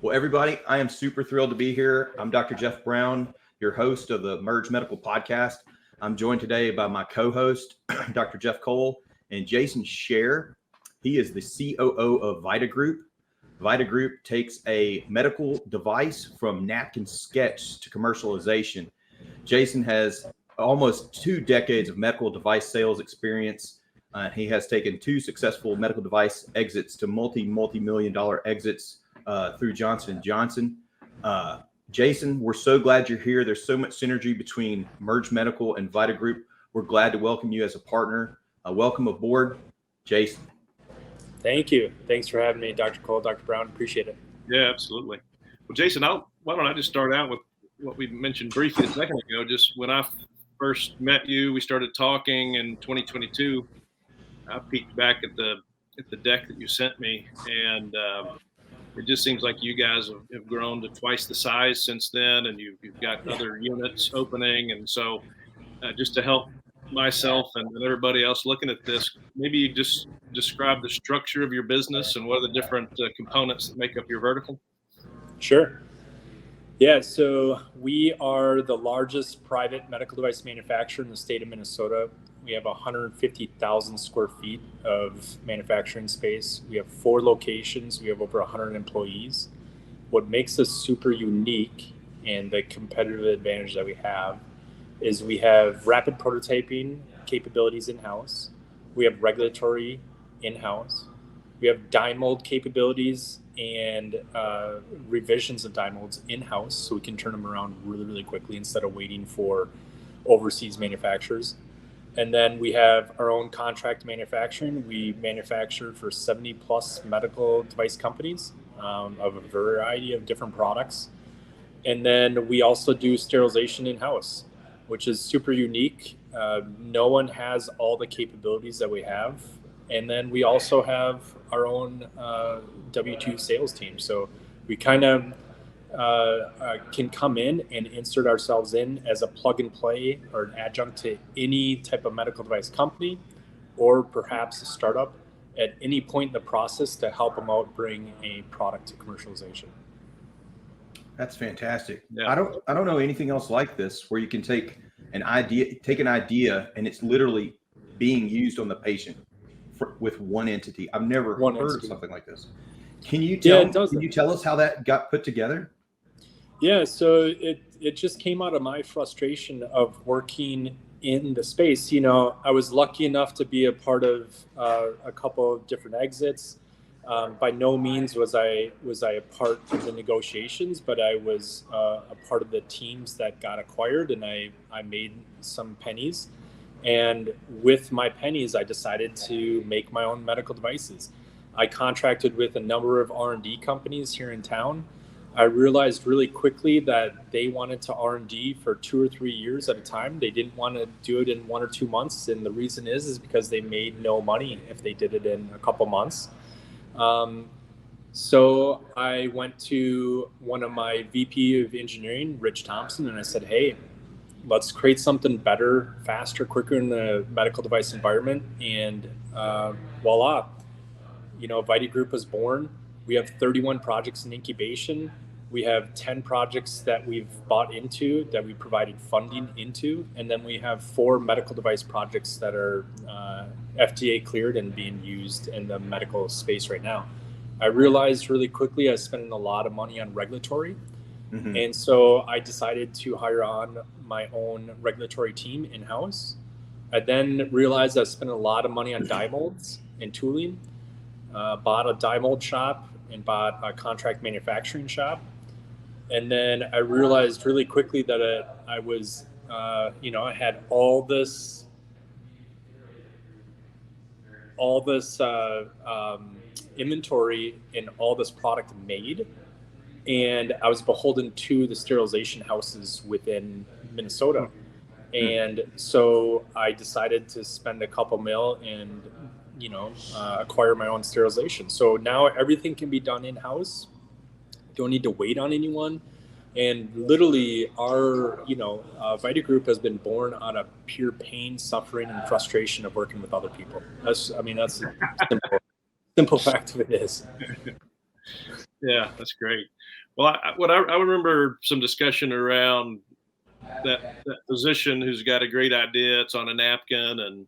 Well, everybody, I am super thrilled to be here. I'm Dr. Jeff Brown, your host of the Merge Medical Podcast. I'm joined today by my co-host, Dr. Jeff Cole, and Jason Scher. He is the COO of Vita Group. Vita Group takes a medical device from napkin sketch to commercialization. Jason has almost 2 decades of medical device sales experience. He has taken 2 successful medical device exits to multi-million dollar exits through Johnson & Johnson. Jason, we're so glad you're here. There's so much synergy between Merge Medical and Vita Group. We're glad to welcome you as a partner. Welcome aboard, Jason. Thank you. Thanks for having me, Dr. Cole, Dr. Brown. Appreciate it. Yeah, absolutely. Well, Jason, why don't I just start out with what we mentioned briefly a second ago. Just when I first met you, we started talking in 2022. I peeked back at the deck that you sent me, and it just seems like you guys have grown to twice the size since then, and you've got other units opening. And so just to help myself and everybody else looking at this, maybe you just describe the structure of your business and what are the different components that make up your vertical? Sure. Yeah, so we are the largest private medical device manufacturer in the state of Minnesota. We have 150,000 square feet of manufacturing space. We have 4 locations. We have over 100 employees. What makes us super unique and the competitive advantage that we have is we have rapid prototyping capabilities in-house. We have regulatory in-house. We have die mold capabilities and revisions of die molds in-house, so we can turn them around really, really quickly instead of waiting for overseas manufacturers. And then we have our own contract manufacturing. We manufacture for 70 plus medical device companies of a variety of different products. And then we also do sterilization in-house, which is super unique. No one has all the capabilities that we have. And then we also have our own W2 sales team. So we kind of can come in and insert ourselves in as a plug and play or an adjunct to any type of medical device company, or perhaps a startup at any point in the process to help them out bring a product to commercialization. That's fantastic. Yeah. I don't know anything else like this where you can take an idea and it's literally being used on the patient with one entity. I've never heard of something like this. Can you tell us how that got put together? Yeah, so it just came out of my frustration of working in the space. You know, I was lucky enough to be a part of a couple of different exits. By no means was I a part of the negotiations, but I was a part of the teams that got acquired, and I made some pennies. And with my pennies, I decided to make my own medical devices. I contracted with a number of R&D companies here in town. I realized really quickly that they wanted to R&D for 2 or 3 years at a time. They didn't want to do it in 1 or 2 months. And the reason is because they made no money if they did it in a couple months. So I went to one of my VP of engineering, Rich Thompson, and I said, hey, let's create something better, faster, quicker in the medical device environment. And voila, you know, Vita Group was born. We have 31 projects in incubation. We have 10 projects that we've bought into, that we provided funding into. And then we have 4 medical device projects that are FDA cleared and being used in the medical space right now. I realized really quickly I was spending a lot of money on regulatory. Mm-hmm. And so I decided to hire on my own regulatory team in-house. I then realized I was spending a lot of money on die molds and tooling, bought a die mold shop and bought a contract manufacturing shop. And then I realized really quickly that I was, I had all this inventory and all this product made. And I was beholden to the sterilization houses within Minnesota. And so I decided to spend a couple mil and, acquire my own sterilization. So now everything can be done in-house. Don't need to wait on anyone. And literally our, Vita Group has been born out of pure pain, suffering, and frustration of working with other people. That's a simple fact of it is. Yeah, that's great. Well, I remember some discussion around that physician who's got a great idea. It's on a napkin, and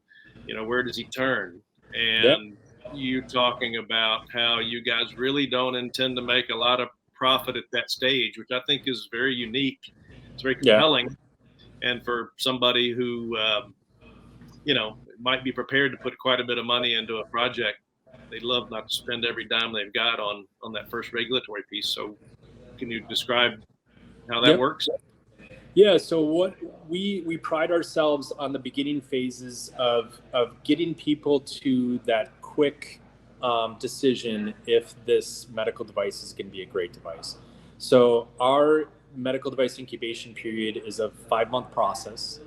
where does he turn? Yep. And you talking about how you guys really don't intend to make a lot of profit at that stage, which I think is very unique. It's very Yeah. compelling, and for somebody who might be prepared to put quite a bit of money into a project, they love not to spend every dime they've got on that first regulatory piece. So, can you describe how that Yep. works? Yeah, so what we pride ourselves on the beginning phases of getting people to that quick decision if this medical device is going to be a great device. So our medical device incubation period is a 5-month process.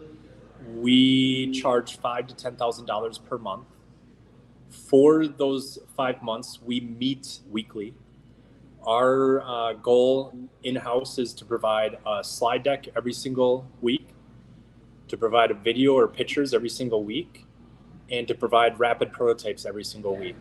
We charge $5,000 to $10,000 per month. For those 5 months, we meet weekly. Our goal in-house is to provide a slide deck every single week, to provide a video or pictures every single week, and to provide rapid prototypes every single week.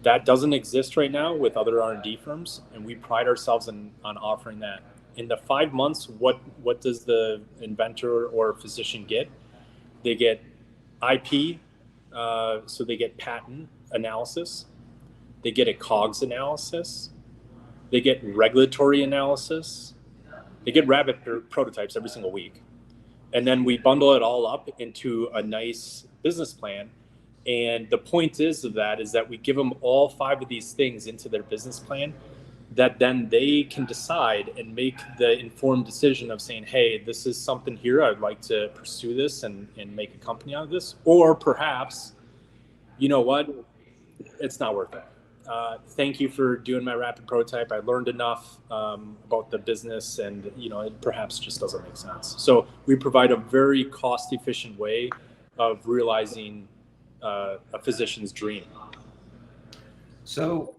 That doesn't exist right now with other R&D firms, and we pride ourselves on offering that. In the 5 months, what does the inventor or physician get? They get IP, so they get patent analysis. They get a COGS analysis. They get regulatory analysis. They get rapid prototypes every single week. And then we bundle it all up into a nice business plan. And the point is that we give them all 5 of these things into their business plan that then they can decide and make the informed decision of saying, hey, this is something here. I'd like to pursue this and make a company out of this. Or perhaps, you know what, it's not worth it. Thank you for doing my rapid prototype. I learned enough about the business, and it perhaps just doesn't make sense. So we provide a very cost-efficient way of realizing a physician's dream. So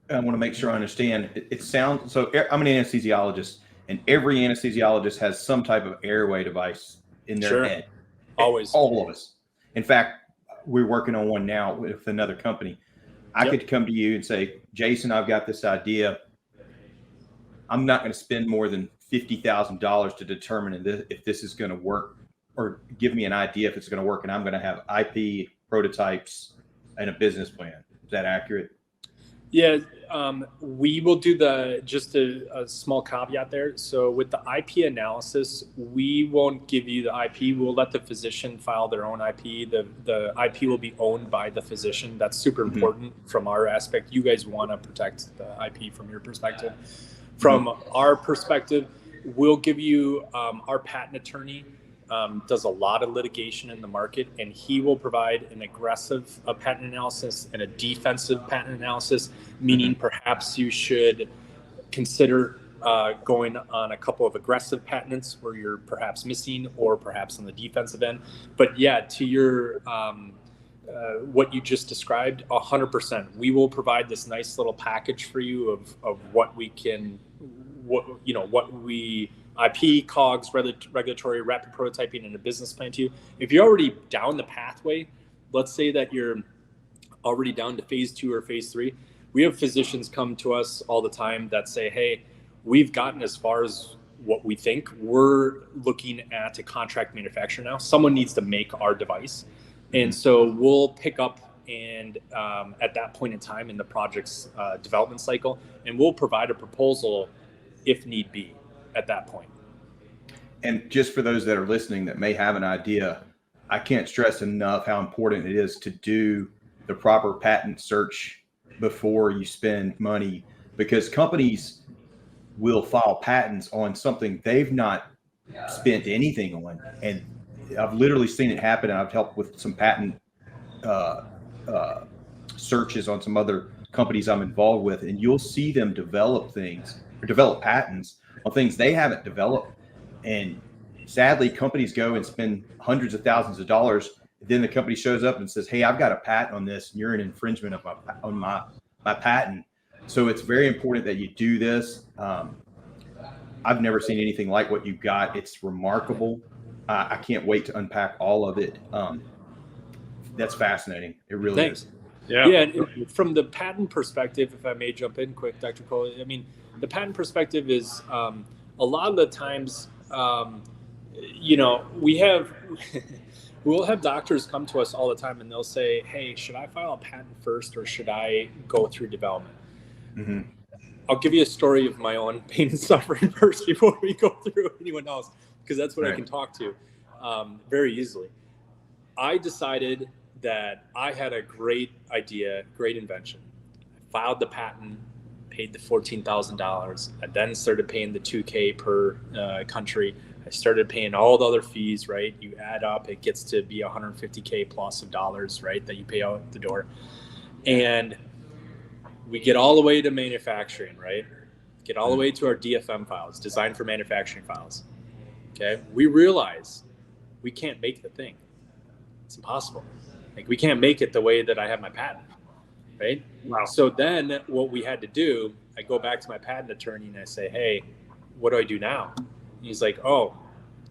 I want to make sure I understand. It sounds so. I'm an anesthesiologist, and every anesthesiologist has some type of airway device in their head. Always. All of us. In fact, we're working on one now with another company. I could come to you and say, Jason, I've got this idea. I'm not going to spend more than $50,000 to determine if this is going to work, or give me an idea if it's going to work. And I'm going to have IP, prototypes, and a business plan. Is that accurate? Yeah, we will do just a small caveat there. So with the IP analysis, we won't give you the IP. We'll let the physician file their own IP. The IP will be owned by the physician. That's super important from our aspect. You guys want to protect the IP from your perspective. From our perspective, we'll give you our patent attorney. Does a lot of litigation in the market, and he will provide an aggressive patent analysis and a defensive patent analysis, meaning perhaps you should consider going on a couple of aggressive patents where you're perhaps missing, or perhaps on the defensive end. But yeah, to your what you just described, 100%. We will provide this nice little package for you of what we can, what we IP, COGS, regulatory, rapid prototyping, and a business plan to you. If you're already down the pathway, let's say that you're already down to phase 2 or phase 3, we have physicians come to us all the time that say, hey, we've gotten as far as what we think. We're looking at a contract manufacturer now. Someone needs to make our device. And so we'll pick up and at that point in time in the project's development cycle, and we'll provide a proposal if need be at that point. And just for those that are listening that may have an idea, I can't stress enough how important it is to do the proper patent search before you spend money, because companies will file patents on something they've not spent anything on. And I've literally seen it happen. And I've helped with some patent searches on some other companies I'm involved with, and you'll see them develop patents on things they haven't developed. And sadly, companies go and spend hundreds of thousands of dollars. Then the company shows up and says, hey, I've got a patent on this, and you're in infringement of my patent. So it's very important that you do this. I've never seen anything like what you've got. It's remarkable. I can't wait to unpack all of it. That's fascinating. It really is. Yeah. Yeah. And from the patent perspective, if I may jump in quick, Dr. Cole, I mean, the patent perspective is a lot of the times, we have, we'll have doctors come to us all the time and they'll say, hey, should I file a patent first or should I go through development? Mm-hmm. I'll give you a story of my own pain and suffering first before we go through anyone else, because that's what I can talk to very easily. I decided that I had a great idea, great invention. I filed the patent, paid the $14,000. I then started paying the $2,000 per country. I started paying all the other fees, right? You add up, it gets to be $150,000 plus of dollars, right? That you pay out the door. And we get all the way to manufacturing, right? Get all the way to our DFM files, design for manufacturing files. Okay. We realize we can't make the thing. It's impossible. Like, we can't make it the way that I have my patent, right? Wow. So then what we had to do, I go back to my patent attorney and I say, hey, what do I do now? And he's like, oh,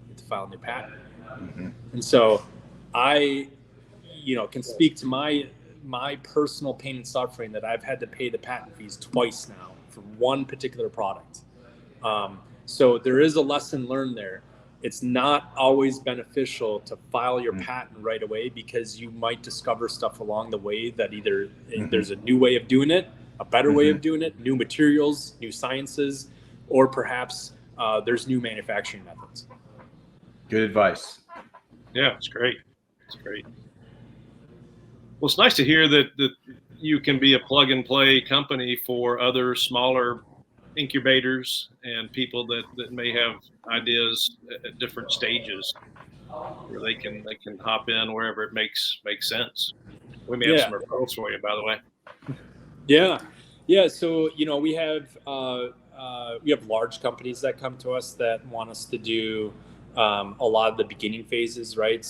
you have to file a new patent. Mm-hmm. And so I, can speak to my personal pain and suffering that I've had to pay the patent fees twice now for one particular product. So there is a lesson learned there. It's not always beneficial to file your patent right away, because you might discover stuff along the way that either there's a new way of doing it, a better way of doing it, new materials, new sciences, or perhaps there's new manufacturing methods. Good advice. Yeah, it's great. It's great. Well, it's nice to hear that you can be a plug and play company for other smaller incubators and people that may have ideas at different stages, where they can hop in wherever it makes sense. We may have some referrals for you, by the way. Yeah. So we have large companies that come to us that want us to do a lot of the beginning phases, right?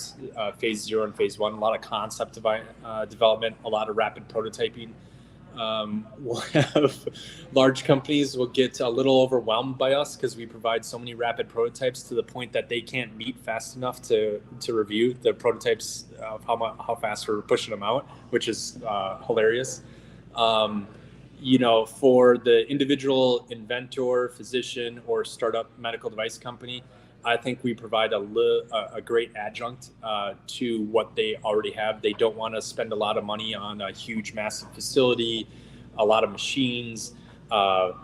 Phase 0 and phase 1, a lot of concept development, a lot of rapid prototyping. We'll have large companies will get a little overwhelmed by us because we provide so many rapid prototypes to the point that they can't meet fast enough to review the prototypes of how fast we're pushing them out, which is hilarious. For the individual inventor, physician, or startup medical device company, I think we provide a great adjunct to what they already have. They don't want to spend a lot of money on a huge, massive facility, a lot of machines, the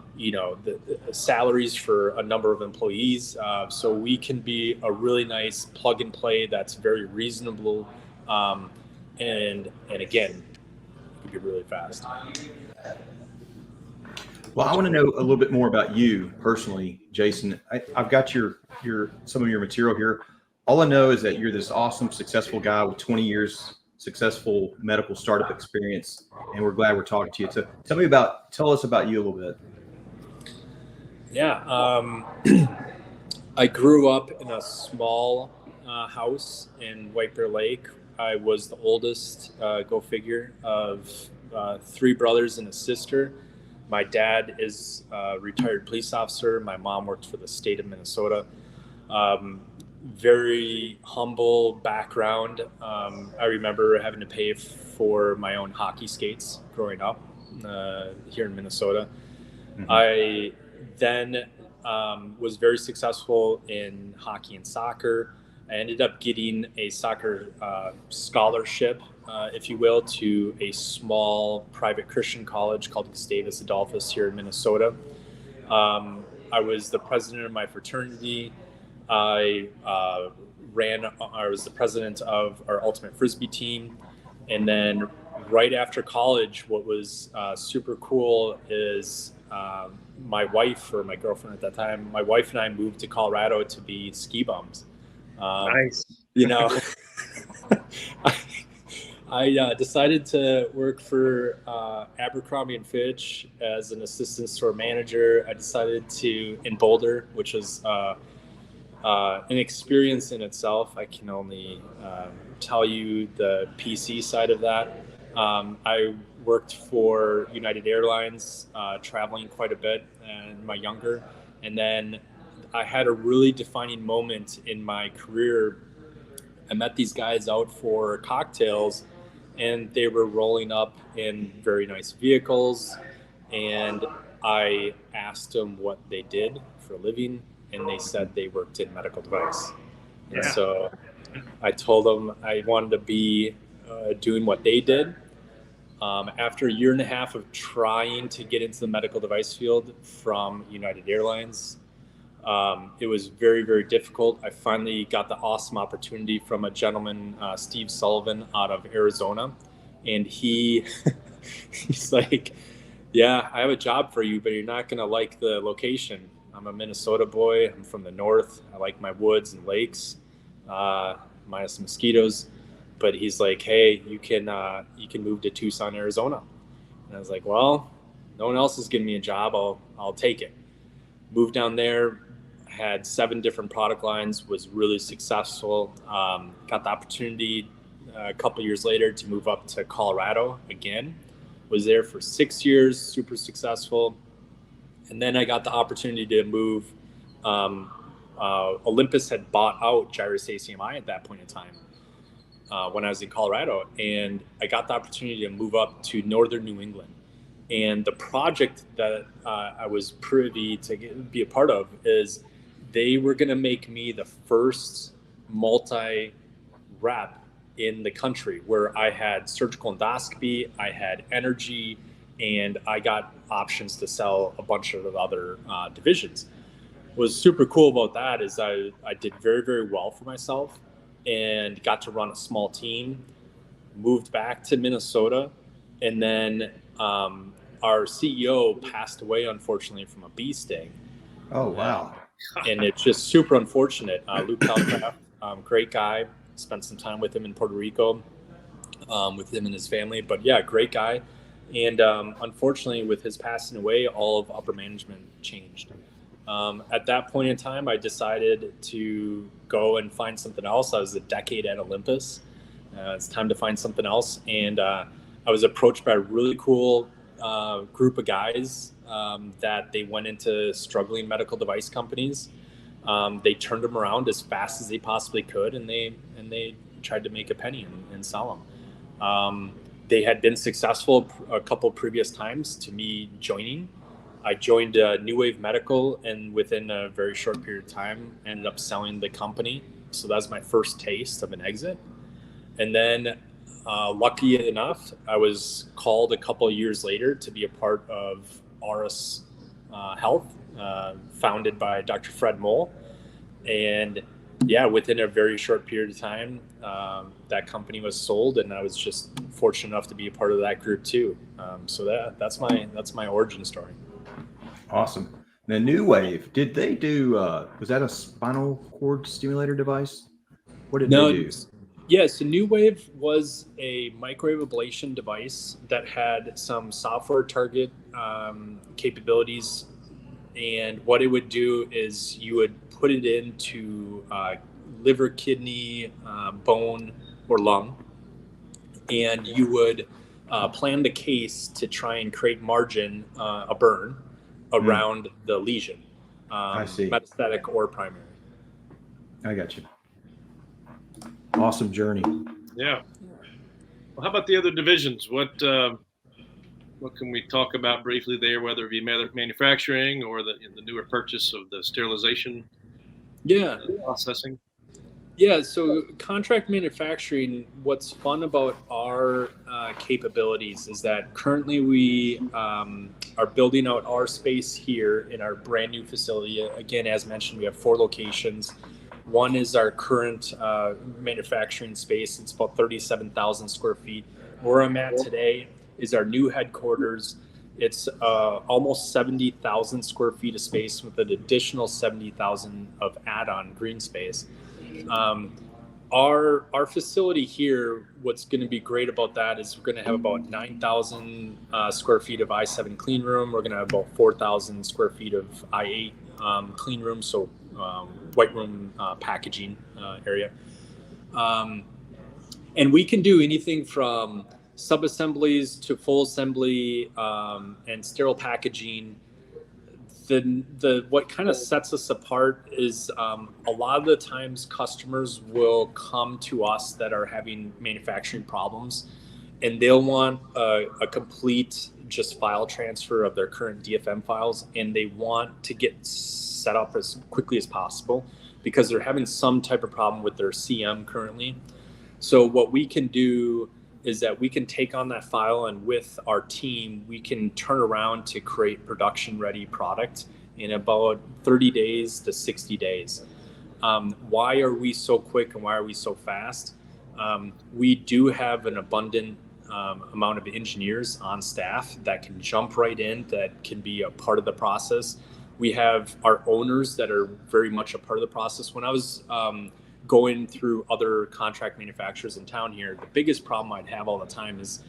salaries for a number of employees. So we can be a really nice plug and play that's very reasonable, and again, it can be really fast. Well, I want to know a little bit more about you personally, Jason. I've got your some of your material here. All I know is that you're this awesome, successful guy with 20 years successful medical startup experience, and we're glad we're talking to you. So tell us about you a little bit. Yeah, I grew up in a small house in White Bear Lake. I was the oldest, go figure, of 3 brothers and a sister. My dad is a retired police officer. My mom worked for the state of Minnesota. Very humble background. I remember having to pay for my own hockey skates growing up here in Minnesota. Mm-hmm. I then was very successful in hockey and soccer. I ended up getting a soccer scholarship, if you will, to a small private Christian college called Gustavus Adolphus here in Minnesota. I was the president of my fraternity. I was the president of our ultimate Frisbee team. And then right after college, what was super cool is my wife, or my girlfriend at that time, my wife and I moved to Colorado to be ski bums. Nice. I decided to work for Abercrombie & Fitch as an assistant store manager. I decided in Boulder, which was an experience in itself. I can only tell you the PC side of that. I worked for United Airlines, traveling quite a bit in my younger. And then I had a really defining moment in my career. I met these guys out for cocktails, and they were rolling up in very nice vehicles. And I asked them what they did for a living, and they said they worked in medical device. And so I told them I wanted to be doing what they did. After a year and a half of trying to get into the medical device field from United Airlines, it was very, very difficult. I finally got the awesome opportunity from a gentleman, Steve Sullivan, out of Arizona. And he's like, yeah, I have a job for you, but you're not going to like the location. I'm a Minnesota boy. I'm from the north. I like my woods and lakes, minus mosquitoes. But he's like, hey, you can move to Tucson, Arizona. And I was like, well, no one else is giving me a job. I'll take it. Moved down there, had 7 different product lines, was really successful. Got the opportunity a couple years later to move up to Colorado again. Was there for 6 years, super successful. And then I got the opportunity to move. Olympus had bought out Gyrus ACMI at that point in time when I was in Colorado. And I got the opportunity to move up to northern New England. And the project that I was privy to be a part of is they were going to make me the first multi-rep in the country where I had surgical endoscopy, I had energy, and I got options to sell a bunch of other divisions. What was super cool about that is I did very, very well for myself and got to run a small team, moved back to Minnesota, and then our CEO passed away, unfortunately, from a bee sting. Oh, wow. And it's just super unfortunate. Luke Calcraft, great guy. Spent some time with him in Puerto Rico, with him and his family. But yeah, great guy. And unfortunately, with his passing away, all of upper management changed. At that point in time, I decided to go and find something else. I was a decade at Olympus. It's time to find something else. And I was approached by a really cool group of guys that they went into struggling medical device companies. They turned them around as fast as they possibly could, and they tried to make a penny and sell them. They had been successful a couple previous times to me joining. I joined New Wave Medical, and within a very short period of time, ended up selling the company. So that was my first taste of an exit. And then, lucky enough, I was called a couple of years later to be a part of Auris Health, founded by Dr. Fred Moll. And yeah, within a very short period of time, that company was sold, and I was just fortunate enough to be a part of that group too. So that's my origin story. Awesome. The New Wave, did they do, was that a spinal cord stimulator device? What did they do? Yeah, so New Wave was a microwave ablation device that had some software target capabilities. And what it would do is you would put it into liver, kidney, bone, or lung, and you would plan the case to try and create margin, a burn, around the lesion, I see. metastatic or primary. I got you. Awesome journey. Yeah. Well, how about the other divisions? What can we talk about briefly there, whether it be manufacturing or the newer purchase of the sterilization processing? Yeah, so contract manufacturing, what's fun about our capabilities is that currently we are building out our space here in our brand new facility. Again, as mentioned, we have 4 locations. One is our current manufacturing space. It's about 37,000 square feet. Where I'm at today is our new headquarters. It's almost 70,000 square feet of space with an additional 70,000 of add-on green space. Our facility here, what's going to be great about that is we're going to have about 9,000 square feet of I7 clean room. We're going to have about 4,000 square feet of I8 clean room, so white room packaging area. And we can do anything from sub-assemblies to full assembly and sterile packaging. What kind of sets us apart is a lot of the times customers will come to us that are having manufacturing problems, and they'll want a complete just file transfer of their current DFM files, and they want to get set up as quickly as possible because they're having some type of problem with their CM currently. So what we can do is that we can take on that file, and with our team, we can turn around to create production ready product in about 30 days to 60 days. Why are we so quick and why are we so fast? We do have an abundant amount of engineers on staff that can jump right in, that can be a part of the process. We have our owners that are very much a part of the process. When I was going through other contract manufacturers in town here, the biggest problem I'd have all the time is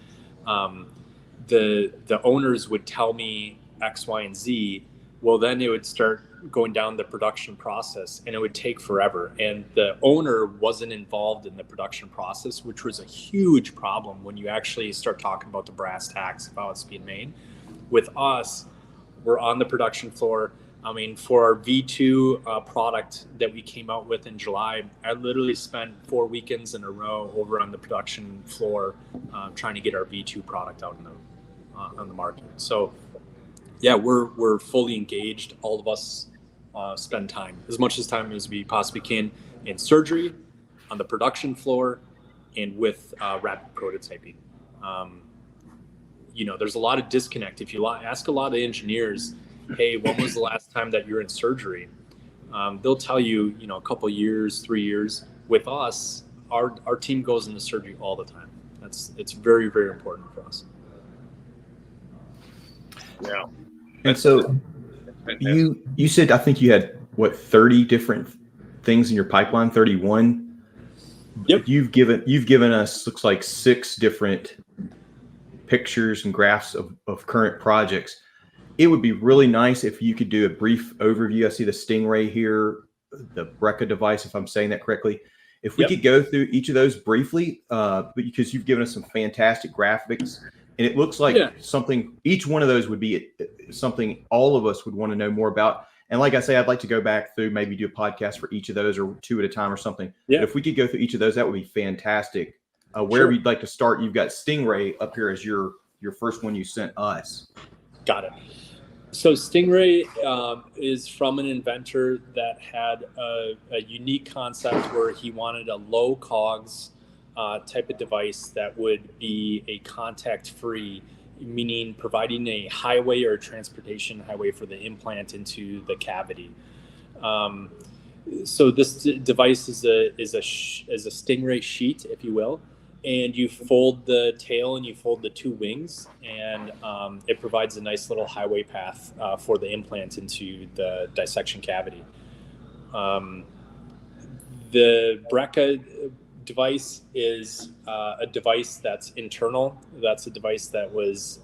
the owners would tell me X, Y, and Z. Well, then it would start going down the production process and it would take forever. And the owner wasn't involved in the production process, which was a huge problem when you actually start talking about the brass tacks of how it's being made. With us, we're on the production floor. I mean, for our V2 product that we came out with in July, I literally spent 4 weekends in a row over on the production floor trying to get our V2 product out on the market. So yeah, we're fully engaged. All of us spend time, as much as time as we possibly can, in surgery, on the production floor, and with rapid prototyping. There's a lot of disconnect. If you ask a lot of engineers, hey, when was the last time that you're in surgery? They'll tell you, a couple years, 3 years. With us, our team goes into surgery all the time. It's very, very important for us. Yeah. And so you said, I think you had 30 different things in your pipeline, 31. Yep. You've given us, looks like 6 different pictures and graphs of current projects. It would be really nice if you could do a brief overview. I see the Stingray here, the Breca device, if I'm saying that correctly. If we could go through each of those briefly, because you've given us some fantastic graphics, and it looks like something, each one of those would be something all of us would want to know more about. And like I say, I'd like to go back through, maybe do a podcast for each of those, or 2 at a time or something. Yeah. But if we could go through each of those, that would be fantastic. Wherever you'd like to start, you've got Stingray up here as your first one you sent us. Got it. So Stingray is from an inventor that had a unique concept where he wanted a low COGS type of device that would be a contact-free, meaning providing a highway or a transportation highway for the implant into the cavity. So this device is a Stingray sheet, if you will. And you fold the tail and you fold the 2 wings, and it provides a nice little highway path for the implant into the dissection cavity. The Breca device is a device that's internal. That's a device that was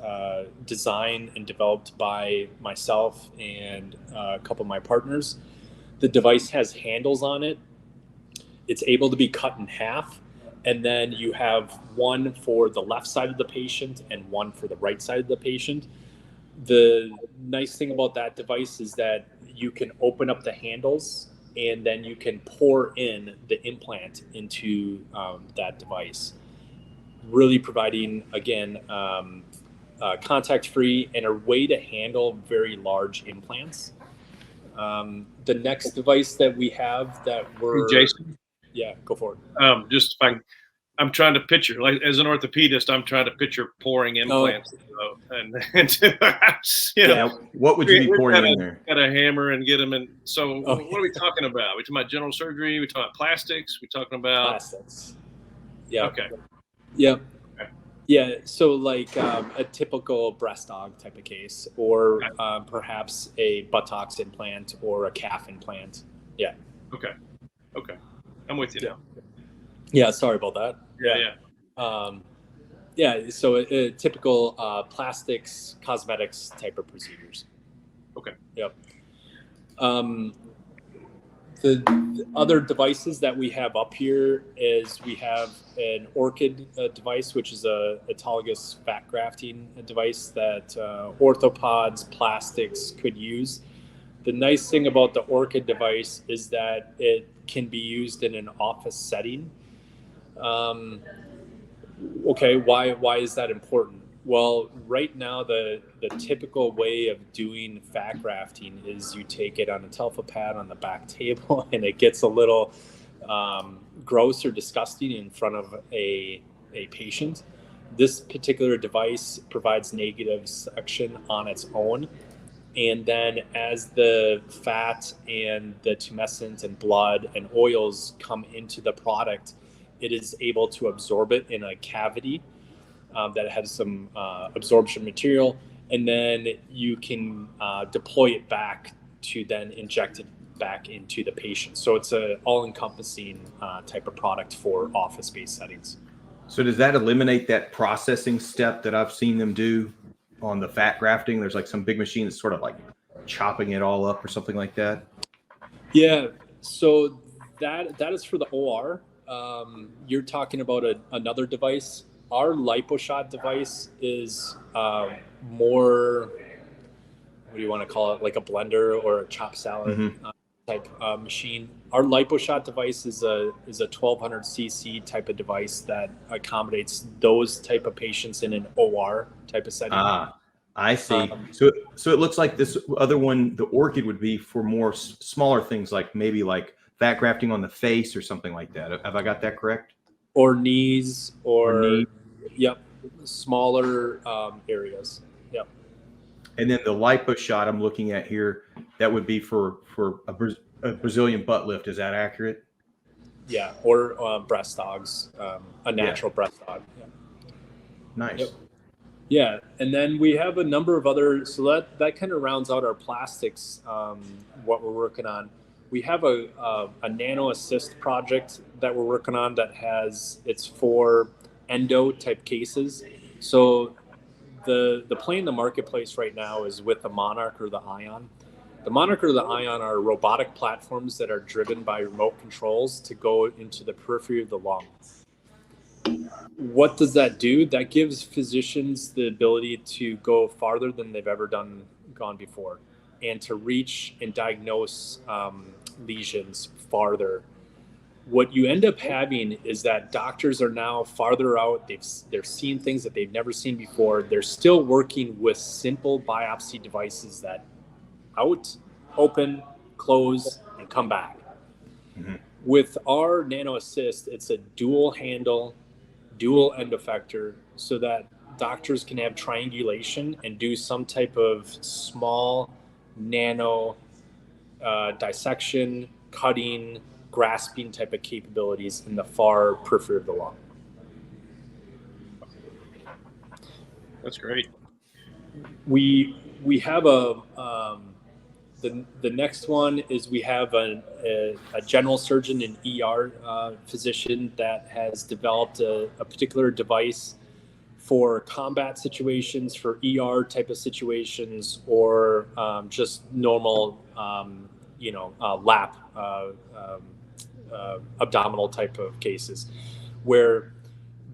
designed and developed by myself and a couple of my partners. The device has handles on it. It's able to be cut in half. And then you have one for the left side of the patient and one for the right side of the patient. The nice thing about that device is that you can open up the handles and then you can pour in the implant into that device. Really providing, again, contact-free and a way to handle very large implants. The next device that we have that we're... Jason? Yeah, go for it. I'm trying to picture, like, as an orthopedist, I'm trying to picture pouring implants. What would you be pouring in there? Got a hammer and get them in. So what are we talking about? We talking about general surgery? We talking about plastics? We talking about plastics? Yeah. Okay. Yeah. Okay. Yeah. So like a typical breast aug type of case, or perhaps a buttocks implant or a calf implant. Yeah. Okay. I'm with you now. Yeah, sorry about that. So a typical plastics, cosmetics type of procedures. Okay. Yep. The other devices that we have up here is we have an Orchid device, which is a autologous fat grafting device that orthopods, plastics could use. The nice thing about the Orchid device is that it can be used in an office setting. Okay, why is that important? Well, right now the typical way of doing fat grafting is you take it on a Telfa pad on the back table, and it gets a little gross or disgusting in front of a patient. This particular device provides negative suction on its own, and then as the fat and the tumescent and blood and oils come into the product, it is able to absorb it in a cavity that has some absorption material, and then you can deploy it back to then inject it back into the patient. So it's a all-encompassing type of product for office-based settings. So does that eliminate that processing step that I've seen them do on the fat grafting? There's like some big machine that's sort of like chopping it all up or something like that. Yeah. So that is for the OR. You're talking about another device. Our LipoShot device is more, what do you want to call it, like a blender or a chop salad type machine. Our LipoShot device is a 1200 cc type of device that accommodates those type of patients in an OR type of setting. I see. So it looks like this other one, the Orchid, would be for more smaller things, like maybe like fat grafting on the face or something like that. Have I got that correct? Or knees, or knee. Yep, smaller areas. Yep. And then the LipoShot I'm looking at here, that would be for a Brazilian butt lift. Is that accurate? Yeah, or breast dogs, a natural breast dog. Yeah. Nice. Yep. Yeah, and then we have a number of other, so that kind of rounds out our plastics, what we're working on. We have a nano assist project that we're working on that it's for endo type cases. So the play in the marketplace right now is with the Monarch or the Ion. The Monarch or the Ion are robotic platforms that are driven by remote controls to go into the periphery of the lung. What does that do? That gives physicians the ability to go farther than they've ever gone before, and to reach and diagnose lesions farther. What you end up having is that doctors are now farther out. They're seeing things that they've never seen before. They're still working with simple biopsy devices that out, open, close, and come back. Mm-hmm. With our Nano Assist, it's a dual handle, dual end effector, so that doctors can have triangulation and do some type of small nano dissection, cutting, grasping type of capabilities in the far periphery of the lung. That's great. We have the next one is we have a general surgeon and ER physician that has developed a particular device for combat situations, for ER type of situations, or just normal, lap abdominal type of cases, where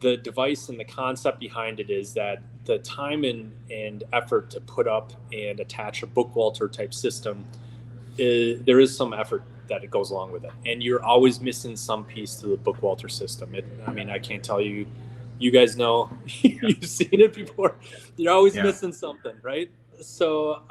the device and the concept behind it is that the time and effort to put up and attach a Bookwalter type system, there is some effort that it goes along with it, and you're always missing some piece to the Bookwalter system. I can't tell you. You guys know, you've seen it before. You're always missing something, right? So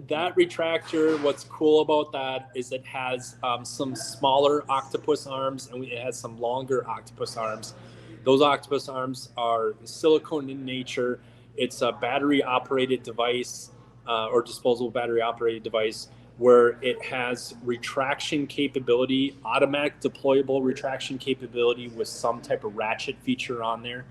that retractor, what's cool about that is it has some smaller octopus arms, and it has some longer octopus arms. Those octopus arms are silicone in nature. It's a battery-operated device or disposable battery-operated device where it has retraction capability, automatic deployable retraction capability with some type of ratchet feature on there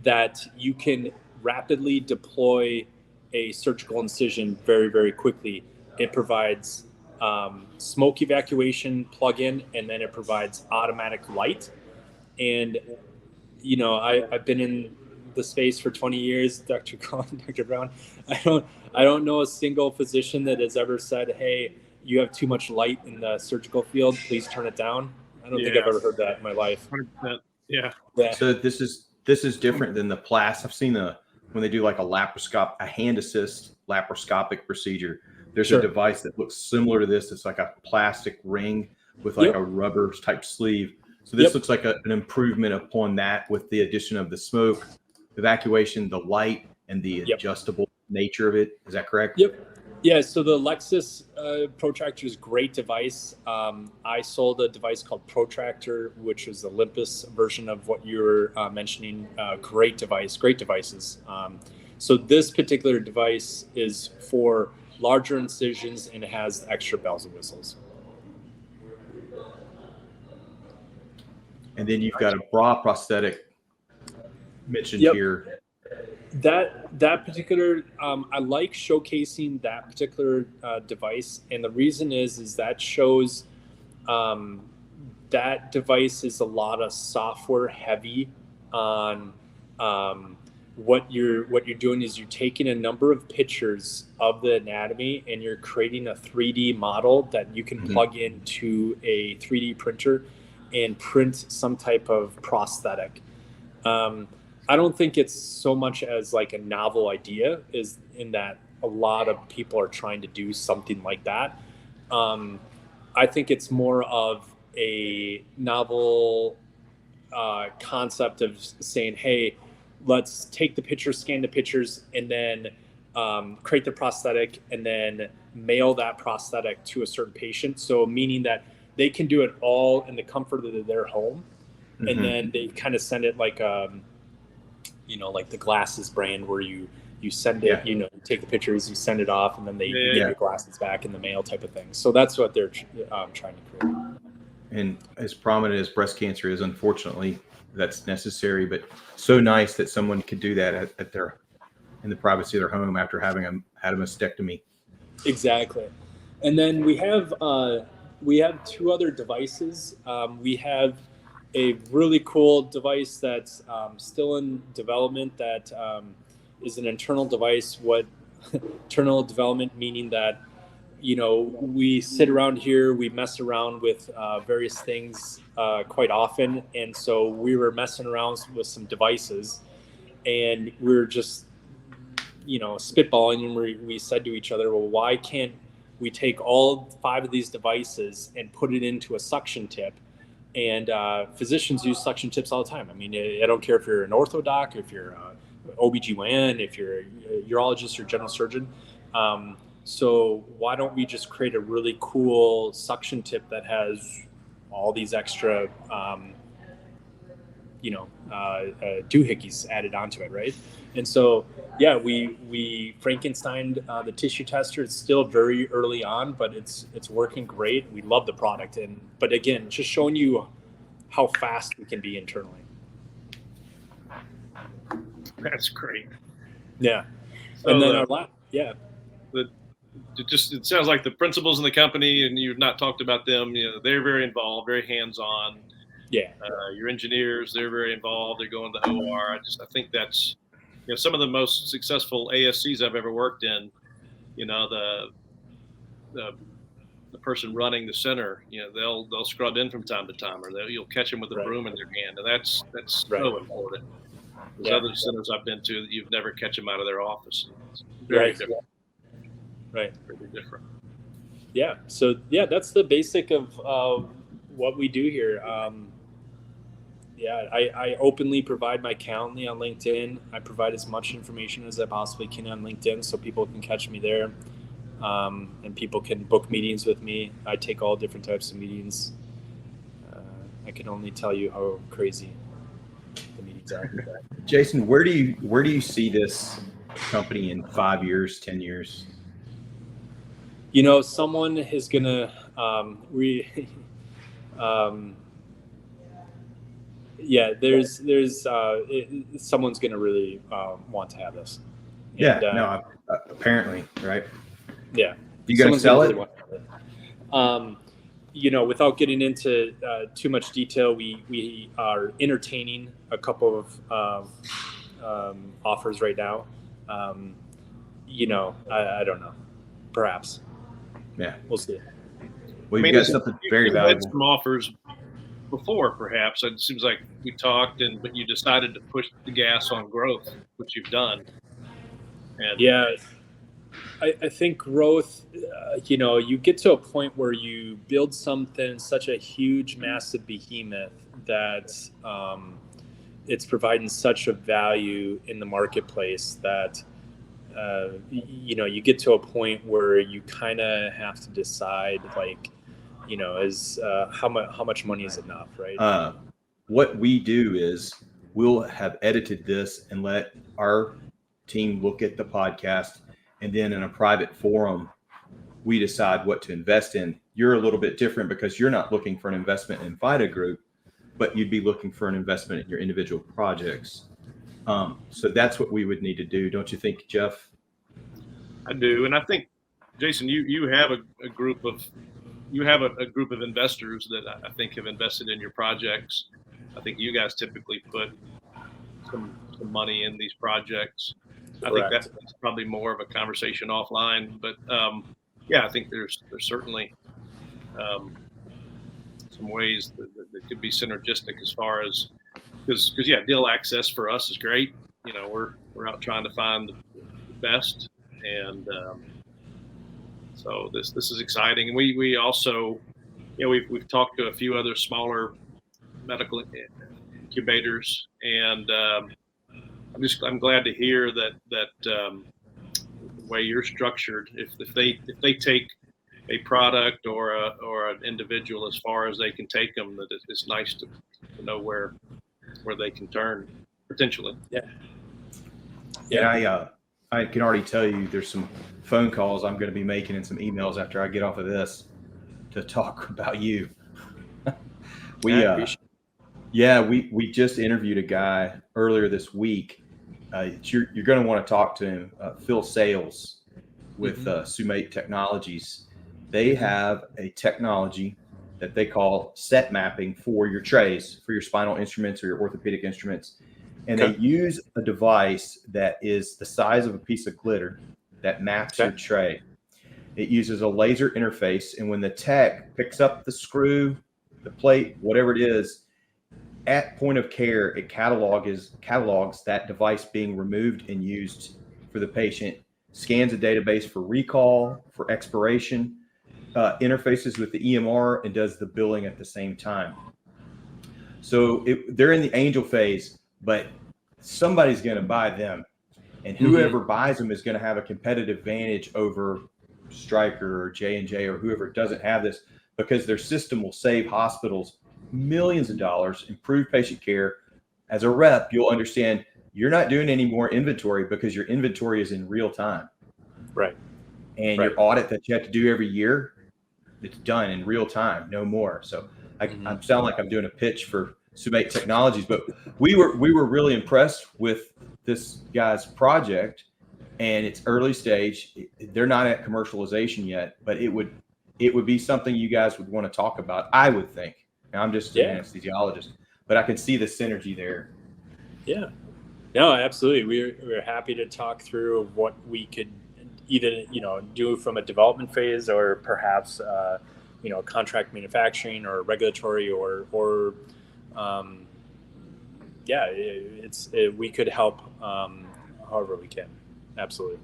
that you can rapidly deploy a surgical incision very, very quickly. It provides smoke evacuation plug-in, and then it provides automatic light. And I've been in the space for 20 years, Dr. Collin, Dr. Brown. I don't know a single physician that has ever said, "Hey, you have too much light in the surgical field. Please turn it down." I don't think I've ever heard that in my life. 100%. Yeah. So this is different than the plas. I've seen when they do like a hand assist laparoscopic procedure. There's a device that looks similar to this. It's like a plastic ring with like a rubber type sleeve. So this looks like an improvement upon that with the addition of the smoke, evacuation, the light, and the adjustable nature of it. Is that correct? Yep. Yeah, so the Lexus Protractor is a great device. I sold a device called Protractor, which is the Olympus version of what you were mentioning. Great devices. So this particular device is for larger incisions and it has extra bells and whistles. And then you've got a bra prosthetic mentioned here. That particular, I like showcasing that particular device, and the reason is that shows that device is a lot of software heavy on what you're doing is you're taking a number of pictures of the anatomy and you're creating a 3D model that you can plug into a 3D printer and print some type of prosthetic. I don't think it's so much as like a novel idea is in that a lot of people are trying to do something like that. I think it's more of a novel concept of saying, hey, let's take the pictures, scan the pictures, and then create the prosthetic and then mail that prosthetic to a certain patient. So meaning that they can do it all in the comfort of their home. And then they kind of send it like, like the glasses brand where you send it, you take the pictures, you send it off, and then they give your glasses back in the mail type of thing. So that's what they're trying to create. And as prominent as breast cancer is, unfortunately, that's necessary, but so nice that someone could do that in the privacy of their home after having had a mastectomy. Exactly. And then we have two other devices. We have a really cool device that's still in development that is an internal device. What internal development meaning that, we sit around here, we mess around with various things quite often. And so we were messing around with some devices and we were just, spitballing, and we said to each other, well, why can't we take all 5 of these devices and put it into a suction tip? And physicians use suction tips all the time. I mean, I don't care if you're an ortho doc, if you're an OBGYN, if you're a urologist or general surgeon. So why don't we just create a really cool suction tip that has all these extra, doohickeys added onto it, right? And so, we Frankensteined the tissue tester. It's still very early on, but it's working great. We love the product, but again, just showing you how fast we can be internally. That's great. Yeah, so and then it sounds like the principals in the company, and you've not talked about them. They're very involved, very hands-on. Yeah, your engineers, they're very involved. They're going to the OR. I think that's. Some of the most successful ASCs I've ever worked in, the person running the center, they'll scrub in from time to time, or you'll catch them with a broom in their hand, and that's so important. There's other centers I've been to that you've never catch them out of their office. It's very different. Right. Very different. Yeah. So that's the basic of what we do here. I openly provide my Calendly on LinkedIn. I provide as much information as I possibly can on LinkedIn so people can catch me there, and people can book meetings with me. I take all different types of meetings. I can only tell you how crazy the meetings are. Jason, where do you see this company in 5 years, 10 years? Someone is gonna someone's going to really want to have this. Apparently, right? Yeah. You going to sell it? Without getting into too much detail, we are entertaining a couple of offers right now. I don't know. Perhaps. Yeah. We'll see. Well, you got something very valuable. Had some offers before, perhaps. It seems like we talked, but you decided to push the gas on growth, which you've done. And I think growth, you get to a point where you build something, such a huge, massive behemoth that it's providing such a value in the marketplace that you get to a point where you kind of have to decide, like, is how much money is enough, right? What we do is we'll have edited this and let our team look at the podcast, and then in a private forum, we decide what to invest in. You're a little bit different because you're not looking for an investment in Vita Group, but you'd be looking for an investment in your individual projects. So that's what we would need to do, don't you think, Jeff? I do, and I think, Jason, you have a group of investors that I think have invested in your projects. I think you guys typically put some money in these projects. I think that's probably more of a conversation offline, but I think there's certainly some ways that could be synergistic as far as because deal access for us is great. We're out trying to find the best, and so this is exciting. And we also, we've talked to a few other smaller medical incubators, and I'm glad to hear that the way you're structured, if they take a product or an individual as far as they can take them, that it's nice to know where they can turn potentially. Yeah. I can already tell you there's some phone calls I'm going to be making and some emails after I get off of this to talk about you. We just interviewed a guy earlier this week. You're going to want to talk to him, Phil Sales with Sumate Technologies. They have a technology that they call set mapping for your trays, for your spinal instruments or your orthopedic instruments. And they use a device that is the size of a piece of glitter that maps your tray. It uses a laser interface, and when the tech picks up the screw, the plate, whatever it is, at point of care, it catalogs that device being removed and used for the patient, scans a database for recall, for expiration, interfaces with the EMR, and does the billing at the same time. So they're in the angel phase, but somebody's going to buy them, and whoever buys them is going to have a competitive advantage over Stryker or J&J or whoever doesn't have this, because their system will save hospitals millions of dollars, improve patient care. As a rep, you'll understand you're not doing any more inventory because your inventory is in real time. Right. And your audit that you have to do every year, it's done in real time, no more. So I sound like I'm doing a pitch for Sumate Technologies, but we were really impressed with this guy's project, and it's early stage. They're not at commercialization yet, but it would be something you guys would want to talk about, I would think. Now, I'm just an anesthesiologist, but I can see the synergy there. Yeah. No, absolutely. We're happy to talk through what we could either do from a development phase, or perhaps contract manufacturing or regulatory, or we could help however we can. Absolutely.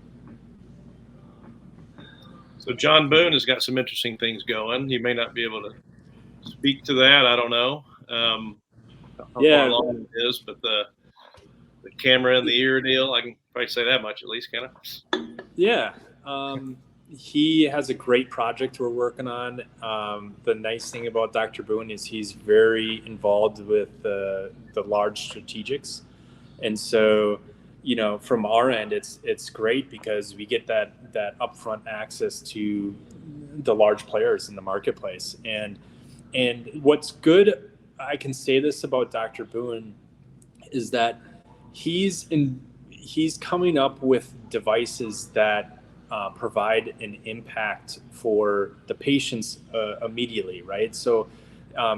So John Boone has got some interesting things going. You may not be able to speak to that. I don't know how far along it is, but the camera in the ear deal, I can probably say that much at least, can I? Yeah. He has a great project we're working on. The nice thing about Dr. Boone is he's very involved with the large strategics. And so, from our end, it's great because we get that upfront access to the large players in the marketplace. And what's good, I can say this about Dr. Boone, is that he's coming up with devices that provide an impact for the patients immediately, right? So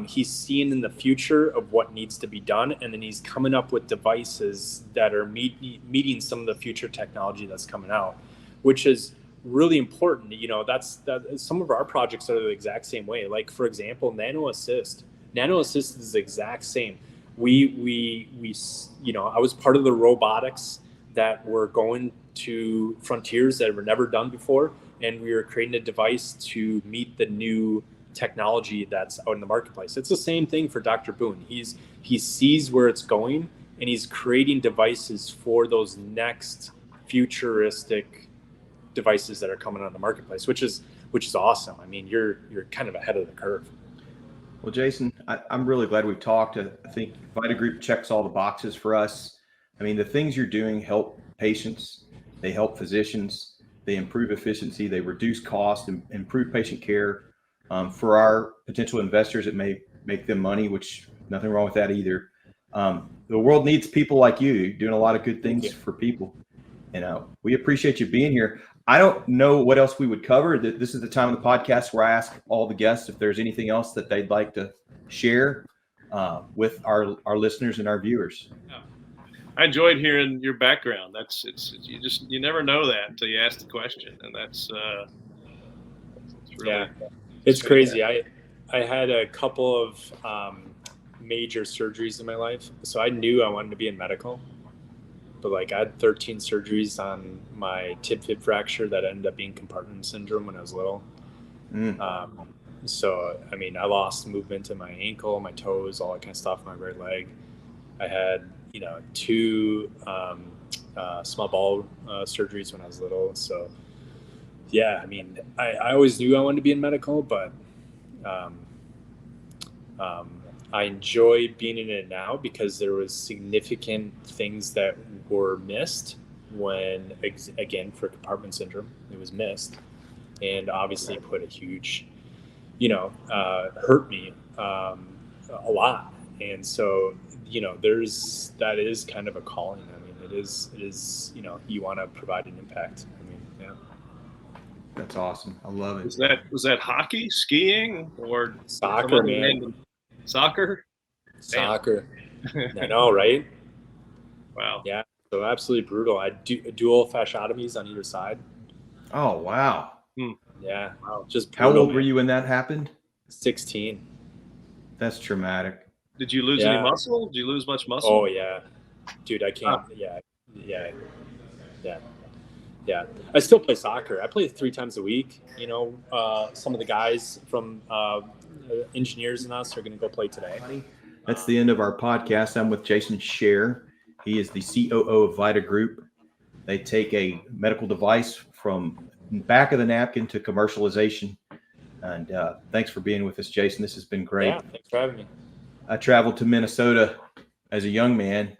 he's seeing in the future of what needs to be done, and then he's coming up with devices that are meeting some of the future technology that's coming out, which is really important. That's some of our projects are the exact same way. Like, for example, Nano Assist is the exact same. We I was part of the robotics that were going to frontiers that were never done before, and we were creating a device to meet the new technology that's out in the marketplace. It's the same thing for Dr. Boone. He sees where it's going, and he's creating devices for those next futuristic devices that are coming on the marketplace, which is awesome. I mean, you're kind of ahead of the curve. Well, Jason, I'm really glad we've talked. I think Vita Group checks all the boxes for us. I mean, the things you're doing help patients, they help physicians, they improve efficiency, they reduce cost, and improve patient care. For our potential investors, it may make them money, which nothing wrong with that either. The world needs people like you doing a lot of good things for people. And we appreciate you being here. I don't know what else we would cover. This is the time of the podcast where I ask all the guests if there's anything else that they'd like to share with our listeners and our viewers. I enjoyed hearing your background. You never know that until you ask the question, and that's really, it's crazy. I had a couple of major surgeries in my life, so I knew I wanted to be in medical. But like I had 13 surgeries on my tib-fib fracture that ended up being compartment syndrome when I was little. So, I mean, I lost movement in my ankle, my toes, all that kind of stuff, my right leg. I had, 2 small bowel surgeries when I was little. So, yeah, I mean, I always knew I wanted to be in medical, but I enjoy being in it now because there was significant things that were missed when, again, for compartment syndrome, it was missed, and obviously put a huge, hurt me a lot. And so, that is kind of a calling. I mean, it is, you want to provide an impact. I mean, yeah. That's awesome. I love it. Was that hockey, skiing, or soccer, man? Soccer. I know, right? Wow. Yeah. So absolutely brutal. I dual fasciotomies on either side. Oh, wow. Yeah. Wow. Just brutal, how old were you when that happened? 16. That's traumatic. Did you lose any muscle? Did you lose much muscle? Oh yeah, dude, I can't. Yeah. I still play soccer. I play 3 times a week. Some of the guys from engineers and us are going to go play today. That's the end of our podcast. I'm with Jason Scher. He is the COO of Vita Group. They take a medical device from back of the napkin to commercialization. And thanks for being with us, Jason. This has been great. Yeah, thanks for having me. I traveled to Minnesota as a young man,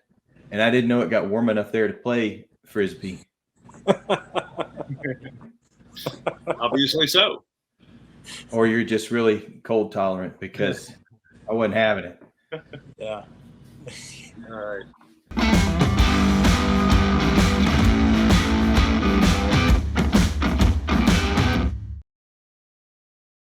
and I didn't know it got warm enough there to play Frisbee. Obviously so. Or you're just really cold tolerant, because I wasn't having it. Yeah. All right.